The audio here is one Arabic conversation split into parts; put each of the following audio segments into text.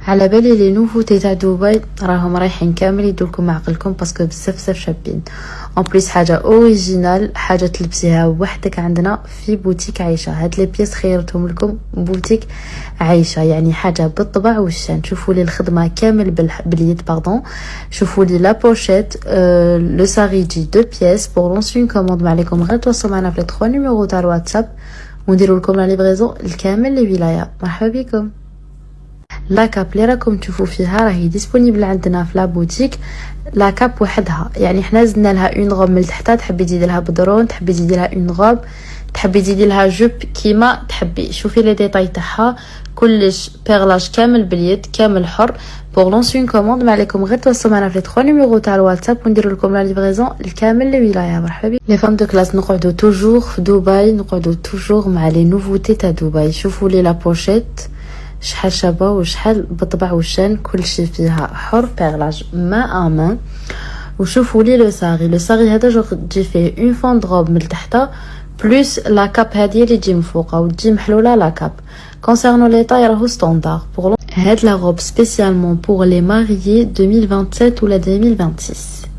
على بالي لي نوفوتي تاع دبي راهم رايحين كامل يدولكم عقلكم باسكو بزاف شابين. اون بليس حاجه اوريجينال، حاجه تلبسيها وحدك عندنا في بوتيك عايشه. هاد لي بيس خيرتهم لكم بوتيك عايشه، يعني حاجه بالطبع والشان. شوفوا لي الخدمه كامل باليد باردون. شوفوا لي لا بوشيت، لو ساري يجي دو بيس. بور لونسي كوموند ما عليكم غير توصلوا معنا في لي 3 نيميرو تاع الواتساب ونديروا لكم لا ليفريزون الكامل للولايه. مرحبا بكم. لا كاب اللي راكم تشوفوا فيها راهي ديسپونيبل عندنا في لا بوتيك. لا كاب وحدها، يعني حنا زدنا لها اون غوب من تحت. تحبي تزيدي لها بدرون، تحبي تزيدي لها اون غوب، تحبي تزيدي لها جوب كيما تحبي. شوفي لي ديتاي تاعها كلش بيرلاج كامل باليد كامل حر. بور لونسي كوموند ما عليكم غير توصلوا معنا في 3 نيميرو تاع الواتساب ونديروا لكم لا ليفريزون الكامل للولايه. مرحبا بك. لي فام دو كلاس نقعدوا توجور في دبي، نقعدوا توجور مع لي نوفوتي تاع دبي. شوفوا لي لا بوشيت شحال شابه وشحال بالطبع والشان، كلشي فيها حر بيرلاج ما امان. وشوفوا لي لو ساغي هذا جو تجي فيه اون فوند روب من تحت بلوس لا كاب هذه اللي تجي من فوق وتجي محلوله لا كاب. كونسيرنو لي طاي راهو ستاندار. بور هاد لا روب سبيسيالمون بور لي ماريي 2027 ولا 2026.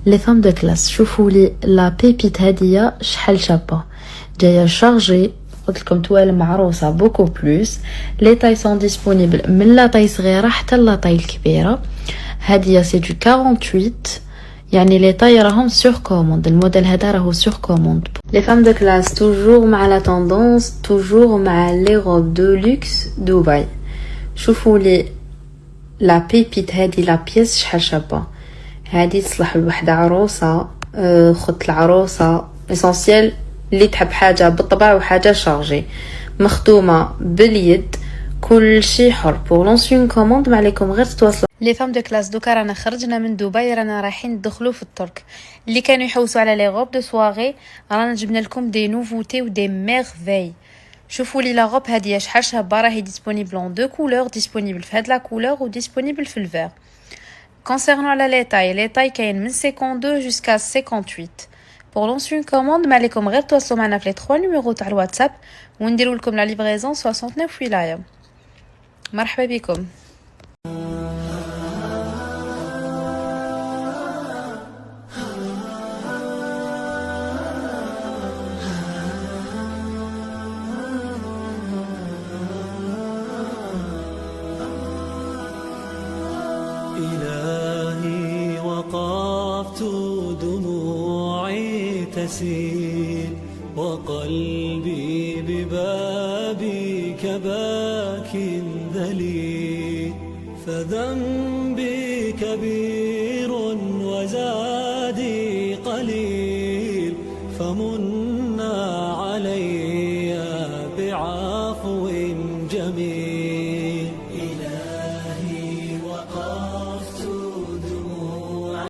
لي فام دو كلاس شوفوا لي لا بيبيت هذه شحال شابه، جايه شارجي. قلت لكم توالم عروسه بوكو بلوس. لي تاي سون ديسپونيبل من لا تاي صغيره حتى لا تاي الكبيره. هاديه سي دو 48، يعني لي تاي راهم سور كوموند. الموديل هذا راهو سور كوموند. لي فام دو كلاس توجور مع لا توندونس، توجور مع لي روب دو لوكس دبي. شوفوا لي لا بيبيت هذه لا بيس شحال شابه. هذه تصلح لوحده عروسه، خط العروسه اسونسيال اللي تحب حاجه بالطبع وحاجه شارجي مخدومه باليد كل شيء حر. بور لونسي كوموند ما عليكم غير تتواصلوا. لي فام دو كلاس دوكا رانا خرجنا من دبي، رانا رايحين ندخلوا في الترك. اللي كانوا يحوسوا على لي غوب دو سواري رانا جبنا لكم دي نوفوتي ودي ميرفي. شوفوا لي لا غوب هذه شحال شابه، راهي ديسپونيبل اون دو كولور، ديسپونيبل في هاد لا كولور وديسپونيبل في الفير. كونسيرنو على لي تاي كاين من 52 جوسكا 58. بور لونسي كوموند ما عليكم غير تواصلوا معنا في لي 3 نيميرو تاع الواتساب ونديروا لكم لا ليفريزون 69 ولايه. مرحبا بكم. إلهي وقفت دموعي تسيل وقلبي ببابك باك ذليل، فذنبي كبير وزادي قليل، فمنا علي بعفو جميل. إلهي وقفت دموعي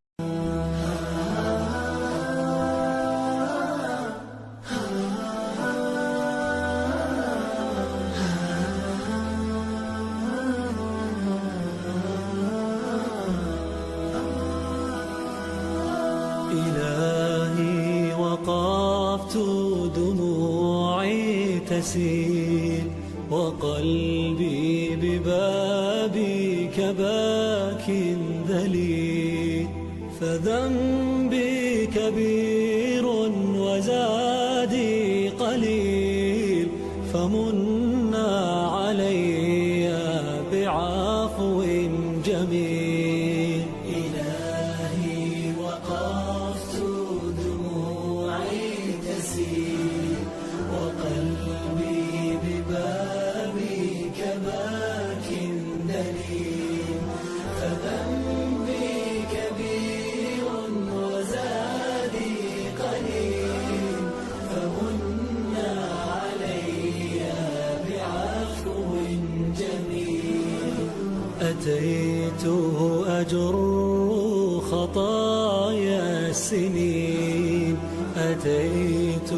إلهي وقفت دموعي تسيل وقلبي ببابك باك ذليل، فذنبي كبير وزادي قليل، فمنا علي بعفو جميل. إلهي وقفت دموعي تسيل وقلبي ببابك باك دليل، فذنبي كبير وزادي قليل، فمنا علي بعفو جميل. أتيت أجر خطايا السنين، أتيت